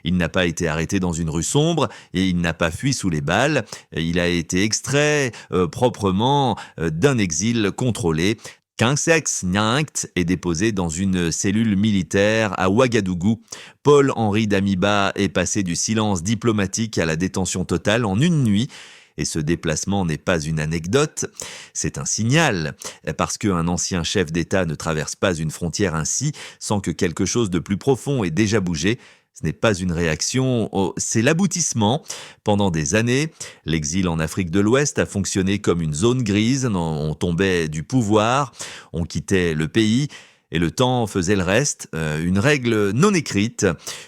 Il n'a pas été arrêté dans une rue sombre et il n'a pas fui sous les balles. Il a été extrait proprement d'un exil contrôlé. Kinsex Nyangt est déposé dans une cellule militaire à Ouagadougou. Paul-Henri Damiba est passé du silence diplomatique à la détention totale en une nuit. Et ce déplacement n'est pas une anecdote, c'est un signal, parce qu'un ancien chef d'État ne traverse pas une frontière ainsi sans que quelque chose de plus profond ait déjà bougé. Ce n'est pas une réaction, c'est l'aboutissement. Pendant des années, l'exil en Afrique de l'Ouest a fonctionné comme une zone grise. On tombait du pouvoir, on quittait le pays et le temps faisait le reste. Une règle non écrite,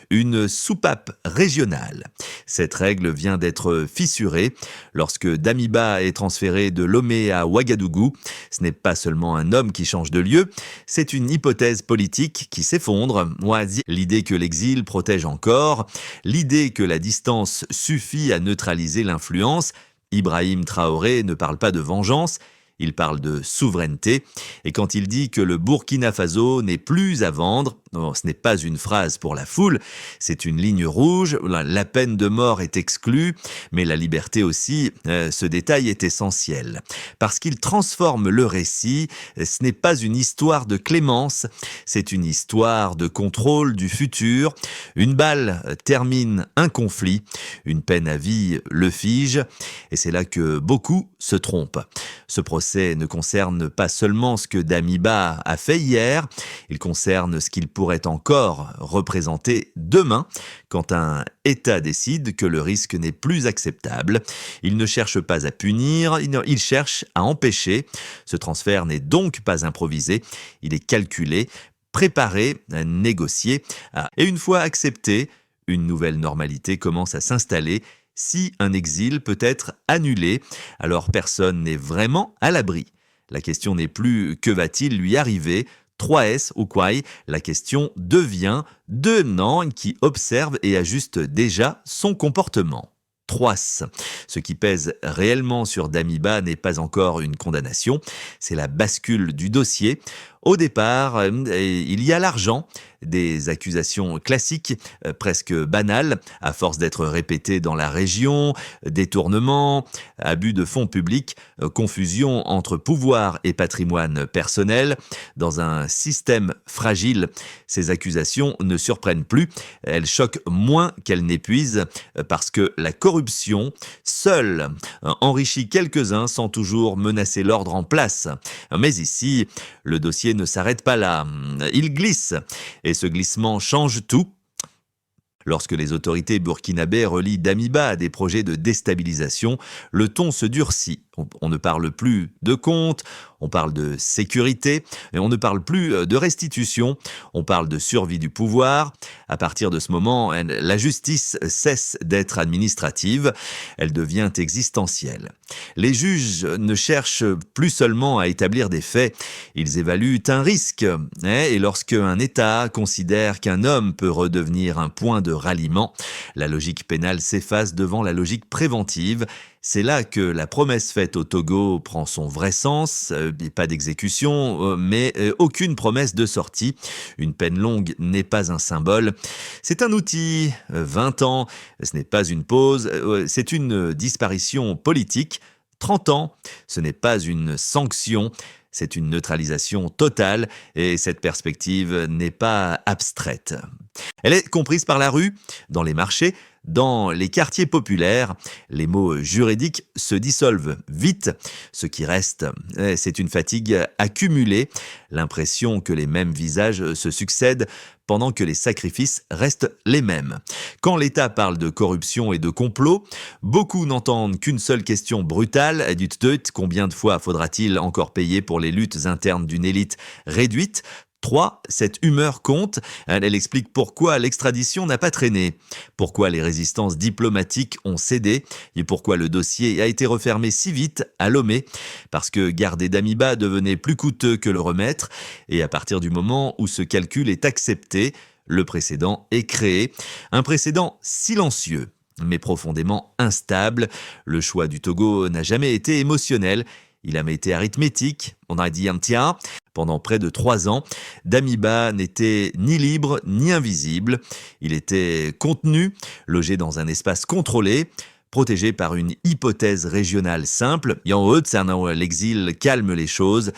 une soupape régionale. Cette règle vient d'être fissurée lorsque Damiba est transféré de Lomé à Ouagadougou. Ce n'est pas seulement un homme qui change de lieu, c'est une hypothèse politique qui s'effondre. L'idée que l'exil protège encore, l'idée que la distance suffit à neutraliser l'influence. Ibrahim Traoré ne parle pas de vengeance, il parle de souveraineté, et quand il dit que le Burkina Faso n'est plus à vendre, ce n'est pas une phrase pour la foule, c'est une ligne rouge, la peine de mort est exclue, mais la liberté aussi, ce détail est essentiel. Parce qu'il transforme le récit, ce n'est pas une histoire de clémence, c'est une histoire de contrôle du futur. Une balle termine un conflit, une peine à vie le fige, et c'est là que beaucoup se trompent. Ce procès ne concerne pas seulement ce que Damiba a fait hier, il concerne ce qu'il pourrait encore représenter demain quand un État décide que le risque n'est plus acceptable. Il ne cherche pas à punir, il cherche à empêcher. Ce transfert n'est donc pas improvisé, il est calculé, préparé, négocié. Et une fois accepté, une nouvelle normalité commence à s'installer. Si un exil peut être annulé, alors personne n'est vraiment à l'abri. La question n'est plus que va-t-il lui arriver. 3S ou quoi, la question devient devenant qui observe et ajuste déjà son comportement. 3S. Ce qui pèse réellement sur Damiba n'est pas encore une condamnation, c'est la bascule du dossier. Au départ, il y a l'argent, des accusations classiques, presque banales, à force d'être répétées dans la région, détournement, abus de fonds publics, confusion entre pouvoir et patrimoine personnel. Dans un système fragile, ces accusations ne surprennent plus, elles choquent moins qu'elles n'épuisent, parce que la corruption, seule, enrichit quelques-uns sans toujours menacer l'ordre en place. Mais ici, le dossier ne s'arrête pas là, il glisse, et ce glissement change tout. Lorsque les autorités burkinabées relient Damiba à des projets de déstabilisation, le ton se durcit. On ne parle plus de comptes, on parle de sécurité, et on ne parle plus de restitution, on parle de survie du pouvoir. À partir de ce moment, la justice cesse d'être administrative, elle devient existentielle. Les juges ne cherchent plus seulement à établir des faits, ils évaluent un risque. Et lorsque un État considère qu'un homme peut redevenir un point de ralliement, la logique pénale s'efface devant la logique préventive. C'est là que la promesse faite au Togo prend son vrai sens, pas d'exécution, mais aucune promesse de sortie. Une peine longue n'est pas un symbole, c'est un outil. 20 ans, ce n'est pas une pause, c'est une disparition politique. 30 ans, ce n'est pas une sanction, c'est une neutralisation totale, et cette perspective n'est pas abstraite. Elle est comprise par la rue, dans les marchés, dans les quartiers populaires. Les mots juridiques se dissolvent vite. Ce qui reste, c'est une fatigue accumulée, l'impression que les mêmes visages se succèdent pendant que les sacrifices restent les mêmes. Quand l'État parle de corruption et de complot, beaucoup n'entendent qu'une seule question brutale, combien de fois faudra-t-il encore payer pour les luttes internes d'une élite réduite ? 3. Cette humeur compte. Elle explique pourquoi l'extradition n'a pas traîné, pourquoi les résistances diplomatiques ont cédé et pourquoi le dossier a été refermé si vite à Lomé. Parce que garder Damiba devenait plus coûteux que le remettre, et à partir du moment où ce calcul est accepté, le précédent est créé. Un précédent silencieux, mais profondément instable. Le choix du Togo n'a jamais été émotionnel. Il a été arithmétique. On a dit, tiens, pendant près de 3 ans, Damiba n'était ni libre ni invisible. Il était contenu, logé dans un espace contrôlé, protégé par une hypothèse régionale simple. L'exil calme les choses,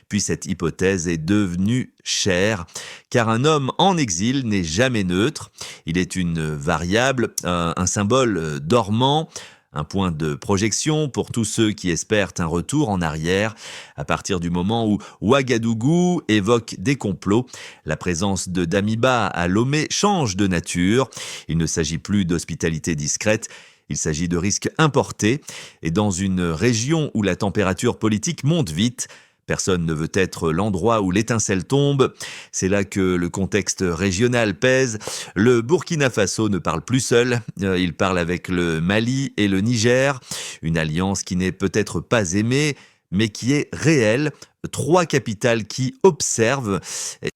puis cette hypothèse est devenue chère, car un homme en exil n'est jamais neutre. Il est une variable, un symbole dormant, un point de projection pour tous ceux qui espèrent un retour en arrière. À partir du moment où Ouagadougou évoque des complots, la présence de Damiba à Lomé change de nature. Il ne s'agit plus d'hospitalité discrète, il s'agit de risques importés. Et dans une région où la température politique monte vite, personne ne veut être l'endroit où l'étincelle tombe. C'est là que le contexte régional pèse. Le Burkina Faso ne parle plus seul. Il parle avec le Mali et le Niger. Une alliance qui n'est peut-être pas aimée, mais qui est réelle. 3 capitales qui observent,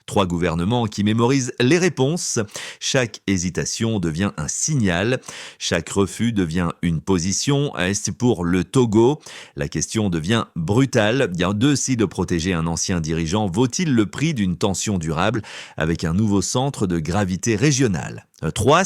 3 gouvernements qui mémorisent les réponses. Chaque hésitation devient un signal, chaque refus devient une position. Pour le Togo, la question devient brutale. Si de protéger un ancien dirigeant vaut-il le prix d'une tension durable avec un nouveau centre de gravité régional? 3.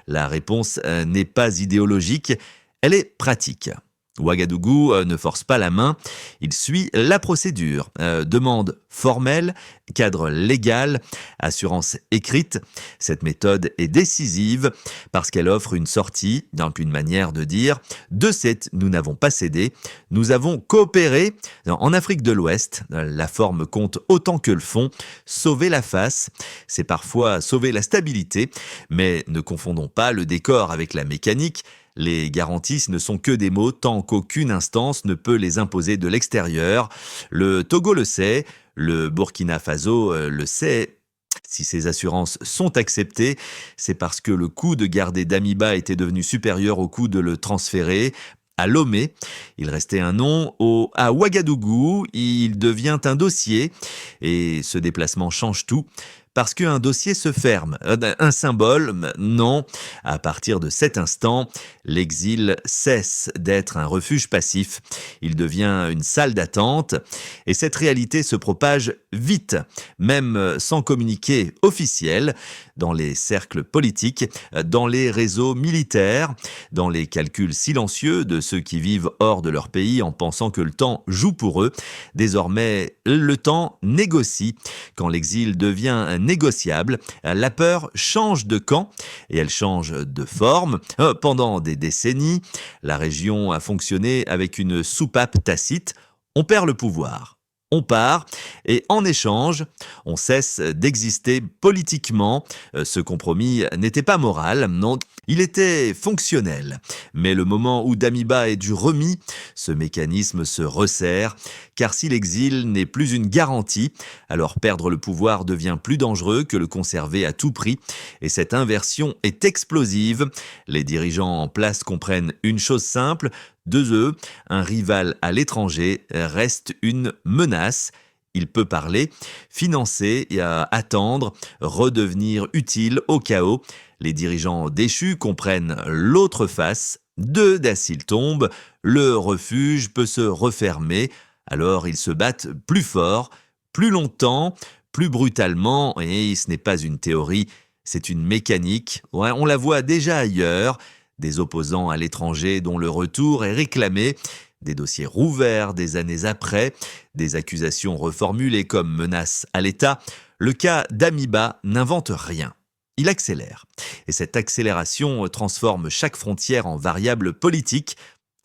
La réponse n'est pas idéologique, elle est pratique. Ouagadougou ne force pas la main, il suit la procédure. Demande formelle, cadre légal, assurance écrite. Cette méthode est décisive parce qu'elle offre une sortie, une manière de dire « De cette, nous n'avons pas cédé, nous avons coopéré ». En Afrique de l'Ouest, la forme compte autant que le fond. Sauver la face, c'est parfois sauver la stabilité, mais ne confondons pas le décor avec la mécanique. Les garanties ne sont que des mots tant qu'aucune instance ne peut les imposer de l'extérieur. Le Togo le sait, le Burkina Faso le sait. Si ces assurances sont acceptées, c'est parce que le coût de garder Damiba était devenu supérieur au coût de le transférer. À Lomé, il restait un nom. À Ouagadougou, il devient un dossier. Et ce déplacement change tout. Parce qu'un dossier se ferme. Un symbole, non. À partir de cet instant, l'exil cesse d'être un refuge passif. Il devient une salle d'attente. Et cette réalité se propage vite, même sans communiqué officiel, dans les cercles politiques, dans les réseaux militaires, dans les calculs silencieux de ceux qui vivent hors de leur pays en pensant que le temps joue pour eux. Désormais, le temps négocie. Quand l'exil devient négociable, la peur change de camp et elle change de forme. Pendant des décennies, la région a fonctionné avec une soupape tacite. On perd le pouvoir. On part et en échange, on cesse d'exister politiquement. Ce compromis n'était pas moral, non, il était fonctionnel. Mais le moment où Damiba est du remis, ce mécanisme se resserre, car si l'exil n'est plus une garantie, alors perdre le pouvoir devient plus dangereux que le conserver à tout prix. Et cette inversion est explosive. Les dirigeants en place comprennent une chose simple: un rival à l'étranger reste une menace. Il peut parler, financer et attendre, redevenir utile au chaos. Les dirigeants déchus comprennent l'autre face. S'il tombe, le refuge peut se refermer. Alors ils se battent plus fort, plus longtemps, plus brutalement. Et ce n'est pas une théorie, c'est une mécanique. On la voit déjà ailleurs. Des opposants à l'étranger dont le retour est réclamé, des dossiers rouverts des années après, des accusations reformulées comme menaces à l'État. Le cas d'Amiba n'invente rien. Il accélère. Et cette accélération transforme chaque frontière en variable politique.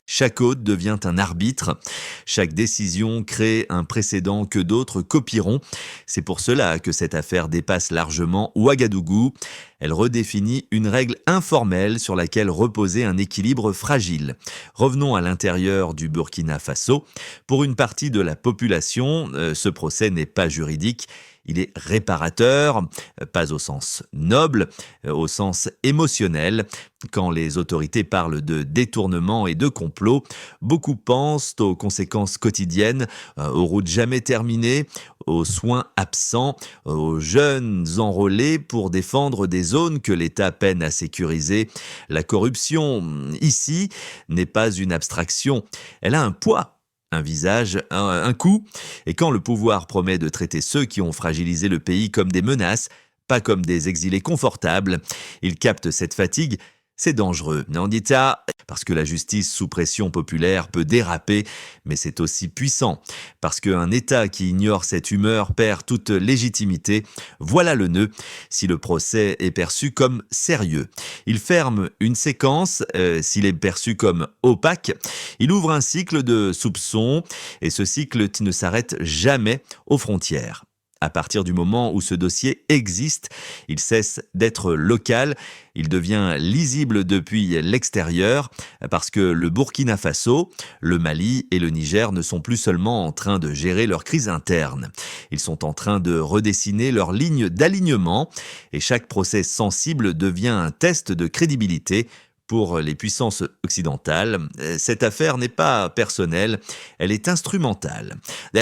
Chaque hôte devient un arbitre. Chaque décision crée un précédent que d'autres copieront. C'est pour cela que cette affaire dépasse largement Ouagadougou. Elle redéfinit une règle informelle sur laquelle reposait un équilibre fragile. Revenons à l'intérieur du Burkina Faso. Pour une partie de la population, ce procès n'est pas juridique. Il est réparateur, pas au sens noble, au sens émotionnel. Quand les autorités parlent de détournement et de complot, beaucoup pensent aux conséquences quotidiennes, aux routes jamais terminées, aux soins absents, aux jeunes enrôlés pour défendre des zones que l'État peine à sécuriser. La corruption, ici, n'est pas une abstraction. Elle a un poids. un visage, un coup, et quand le pouvoir promet de traiter ceux qui ont fragilisé le pays comme des menaces, pas comme des exilés confortables, il capte cette fatigue. C'est dangereux, Nandita, parce que la justice sous pression populaire peut déraper, mais c'est aussi puissant, parce qu'un État qui ignore cette humeur perd toute légitimité. Voilà le nœud, si le procès est perçu comme sérieux. Il ferme une séquence, s'il est perçu comme opaque. Il ouvre un cycle de soupçons, et ce cycle ne s'arrête jamais aux frontières. À partir du moment où ce dossier existe, il cesse d'être local, il devient lisible depuis l'extérieur, parce que le Burkina Faso, le Mali et le Niger ne sont plus seulement en train de gérer leur crise interne. Ils sont en train de redessiner leur ligne d'alignement, et chaque procès sensible devient un test de crédibilité pour les puissances occidentales. Cette affaire n'est pas personnelle, elle est instrumentale.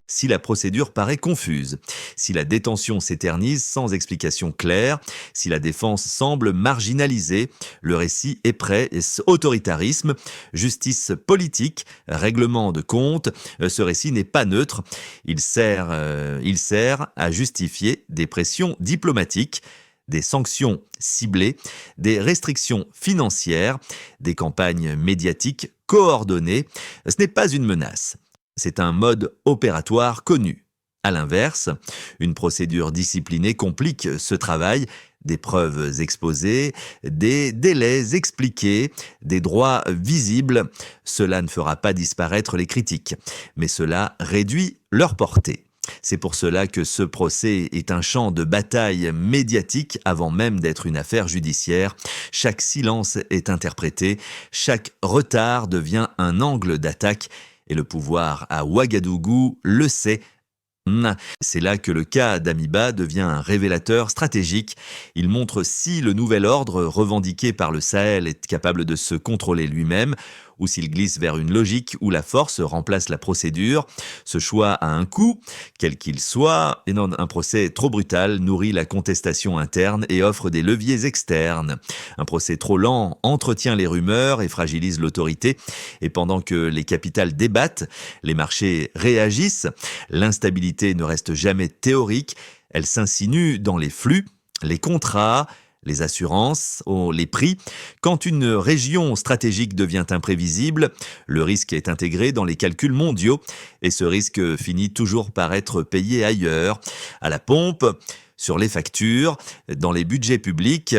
Si la procédure paraît confuse, si la détention s'éternise sans explication claire, si la défense semble marginalisée, le récit est prêt. Autoritarisme, justice politique, règlement de compte, ce récit n'est pas neutre. Il sert à justifier des pressions diplomatiques, des sanctions ciblées, des restrictions financières, des campagnes médiatiques coordonnées. Ce n'est pas une menace, c'est un mode opératoire connu. À l'inverse, une procédure disciplinée complique ce travail, des preuves exposées, des délais expliqués, des droits visibles. Cela ne fera pas disparaître les critiques, mais cela réduit leur portée. C'est pour cela que ce procès est un champ de bataille médiatique avant même d'être une affaire judiciaire. Chaque silence est interprété, chaque retard devient un angle d'attaque et le pouvoir à Ouagadougou le sait. C'est là que le cas d'Amiba devient un révélateur stratégique. Il montre si le nouvel ordre revendiqué par le Sahel est capable de se contrôler lui-même ou s'il glisse vers une logique où la force remplace la procédure. Ce choix a un coût, quel qu'il soit, et un procès trop brutal nourrit la contestation interne et offre des leviers externes. Un procès trop lent entretient les rumeurs et fragilise l'autorité, et pendant que les capitales débattent, les marchés réagissent, l'instabilité ne reste jamais théorique, elle s'insinue dans les flux, les contrats, les assurances, les prix. Quand une région stratégique devient imprévisible, le risque est intégré dans les calculs mondiaux et ce risque finit toujours par être payé ailleurs, à la pompe, sur les factures, dans les budgets publics.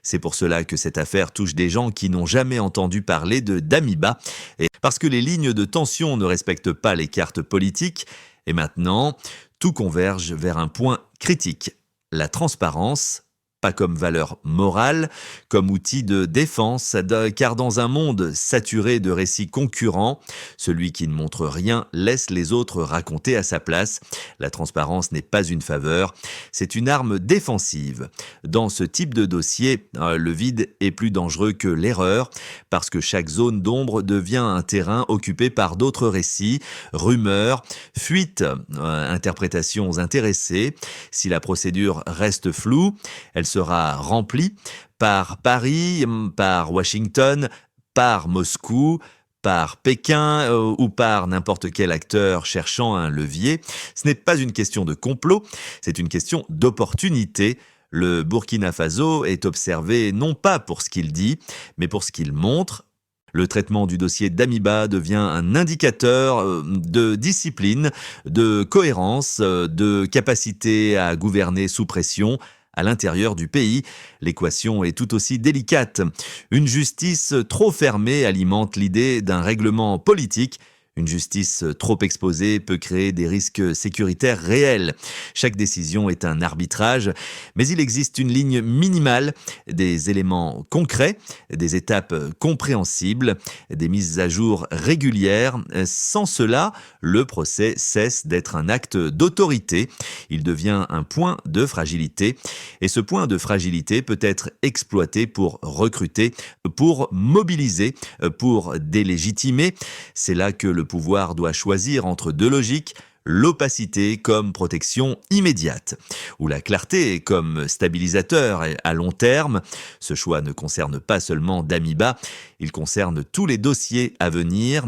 C'est pour cela que cette affaire touche des gens qui n'ont jamais entendu parler d'Amiba, et parce que les lignes de tension ne respectent pas les cartes politiques. Et maintenant, tout converge vers un point critique, la transparence. Pas comme valeur morale, comme outil de défense, car dans un monde saturé de récits concurrents, celui qui ne montre rien laisse les autres raconter à sa place. La transparence n'est pas une faveur, c'est une arme défensive. Dans ce type de dossier, le vide est plus dangereux que l'erreur, parce que chaque zone d'ombre devient un terrain occupé par d'autres récits, rumeurs, fuites, interprétations intéressées. Si la procédure reste floue, elle sera remplie par Paris, par Washington, par Moscou, par Pékin ou par n'importe quel acteur cherchant un levier. Ce n'est pas une question de complot, c'est une question d'opportunité. Le Burkina Faso est observé non pas pour ce qu'il dit, mais pour ce qu'il montre. Le traitement du dossier d'Amiba devient un indicateur de discipline, de cohérence, de capacité à gouverner sous pression. À l'intérieur du pays, l'équation est tout aussi délicate. Une justice trop fermée alimente l'idée d'un règlement politique. Une justice trop exposée peut créer des risques sécuritaires réels. Chaque décision est un arbitrage, mais il existe une ligne minimale, des éléments concrets, des étapes compréhensibles, des mises à jour régulières. Sans cela, le procès cesse d'être un acte d'autorité. Il devient un point de fragilité. Et ce point de fragilité peut être exploité pour recruter, pour mobiliser, pour délégitimer. C'est là que le pouvoir doit choisir entre deux logiques, l'opacité comme protection immédiate, ou la clarté comme stabilisateur et à long terme. Ce choix ne concerne pas seulement Damiba, il concerne tous les dossiers à venir,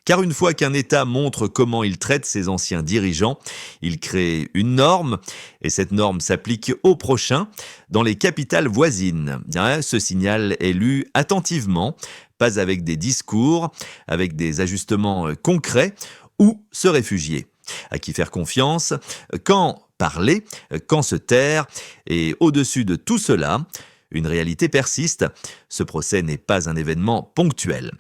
car une fois qu'un État montre comment il traite ses anciens dirigeants, il crée une norme, et cette norme s'applique aux prochains dans les capitales voisines. Ce signal est lu attentivement, pas avec des discours, avec des ajustements concrets, ou se réfugier. À qui faire confiance? Quand parler? Quand se taire? Et au-dessus de tout cela, une réalité persiste. Ce procès n'est pas un événement ponctuel.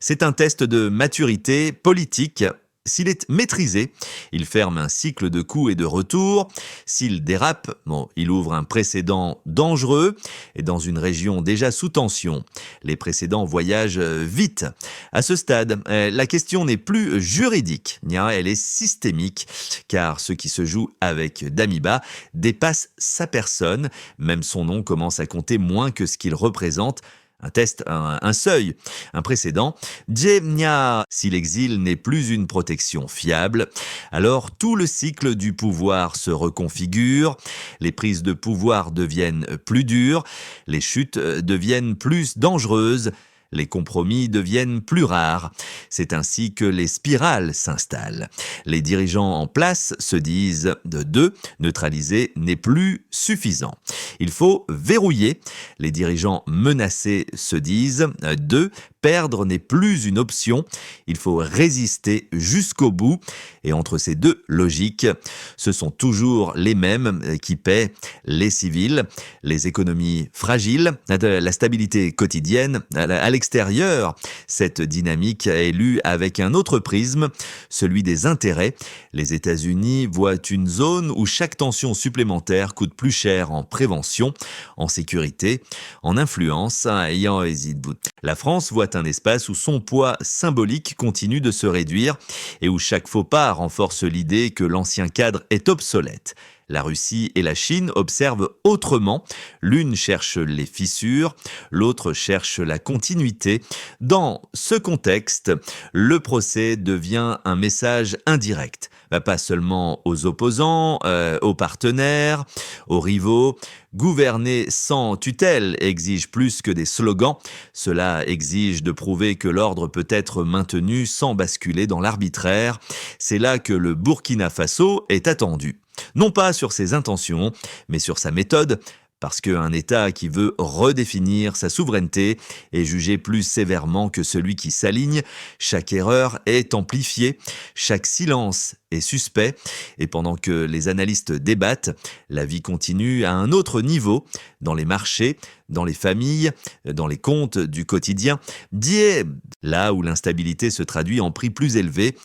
C'est un test de maturité politique. S'il est maîtrisé, il ferme un cycle de coups et de retours. S'il dérape, il ouvre un précédent dangereux et dans une région déjà sous tension. Les précédents voyagent vite. À ce stade, la question n'est plus juridique, elle est systémique, car ce qui se joue avec Damiba dépasse sa personne. Même son nom commence à compter moins que ce qu'il représente. Un test, un seuil, un précédent. Si l'exil n'est plus une protection fiable, alors tout le cycle du pouvoir se reconfigure, les prises de pouvoir deviennent plus dures, les chutes deviennent plus dangereuses, les compromis deviennent plus rares. C'est ainsi que les spirales s'installent. Les dirigeants en place se disent de deux, neutraliser n'est plus suffisant. Il faut verrouiller. Les dirigeants menacés se disent deux, perdre n'est plus une option. Il faut résister jusqu'au bout. Et entre ces deux logiques, ce sont toujours les mêmes qui paient, les civils, les économies fragiles, la stabilité quotidienne. À l'extérieur, cette dynamique est lue avec un autre prisme, celui des intérêts. Les États-Unis voient une zone où chaque tension supplémentaire coûte plus cher en prévention, en sécurité, en influence. La France voit un espace où son poids symbolique continue de se réduire et où chaque faux pas renforce l'idée que l'ancien cadre est obsolète. La Russie et la Chine observent autrement. L'une cherche les fissures, l'autre cherche la continuité. Dans ce contexte, le procès devient un message indirect. Pas seulement aux opposants, aux partenaires, aux rivaux. Gouverner sans tutelle exige plus que des slogans. Cela exige de prouver que l'ordre peut être maintenu sans basculer dans l'arbitraire. C'est là que le Burkina Faso est attendu. Non pas sur ses intentions, mais sur sa méthode, parce qu'un État qui veut redéfinir sa souveraineté est jugé plus sévèrement que celui qui s'aligne. Chaque erreur est amplifiée, chaque silence est suspect, et pendant que les analystes débattent, la vie continue à un autre niveau, dans les marchés, dans les familles, dans les comptes du quotidien, là où l'instabilité se traduit en prix plus élevés,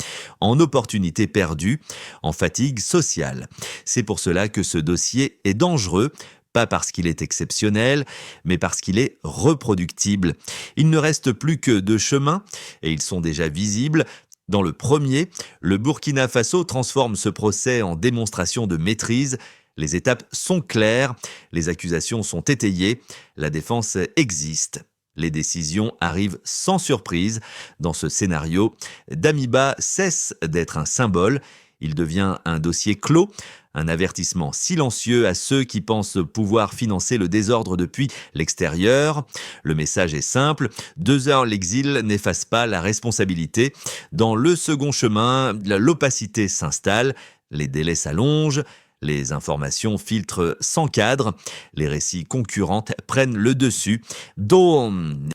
en opportunités perdues, en fatigue sociale. C'est pour cela que ce dossier est dangereux, pas parce qu'il est exceptionnel, mais parce qu'il est reproductible. Il ne reste plus que deux chemins, et ils sont déjà visibles. Dans le premier, le Burkina Faso transforme ce procès en démonstration de maîtrise. Les étapes sont claires, les accusations sont étayées, la défense existe. Les décisions arrivent sans surprise. Dans ce scénario, Damiba cesse d'être un symbole. Il devient un dossier clos, un avertissement silencieux à ceux qui pensent pouvoir financer le désordre depuis l'extérieur. Le message est simple, 2 heures l'exil n'efface pas la responsabilité. Dans le second chemin, l'opacité s'installe, les délais s'allongent, les informations filtrent sans cadre, les récits concurrents prennent le dessus.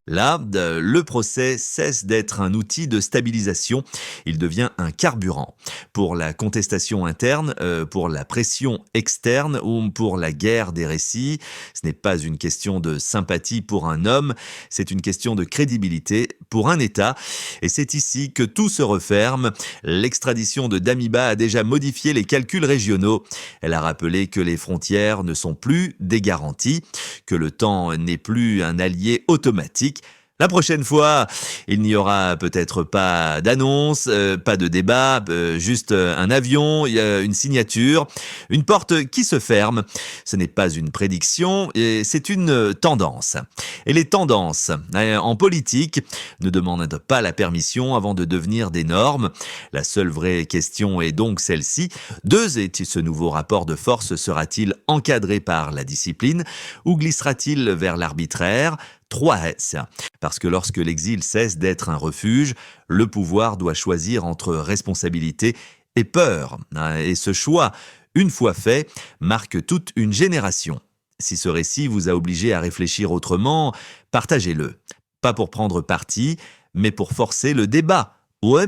Là, le procès cesse d'être un outil de stabilisation, il devient un carburant. Pour la contestation interne, pour la pression externe ou pour la guerre des récits, ce n'est pas une question de sympathie pour un homme, c'est une question de crédibilité pour un État. Et c'est ici que tout se referme. L'extradition de Damiba a déjà modifié les calculs régionaux. Elle a rappelé que les frontières ne sont plus des garanties, que le temps n'est plus un allié automatique. La prochaine fois, il n'y aura peut-être pas d'annonce, pas de débat, juste un avion, il y a une signature, une porte qui se ferme. Ce n'est pas une prédiction, et c'est une tendance. Et les tendances en politique ne demandent pas la permission avant de devenir des normes. La seule vraie question est donc celle-ci. 2 et ce nouveau rapport de force sera-t-il encadré par la discipline ou glissera-t-il vers l'arbitraire? 3S. Parce que lorsque l'exil cesse d'être un refuge, le pouvoir doit choisir entre responsabilité et peur. Et ce choix, une fois fait, marque toute une génération. Si ce récit vous a obligé à réfléchir autrement, partagez-le. Pas pour prendre parti, mais pour forcer le débat. Ouais,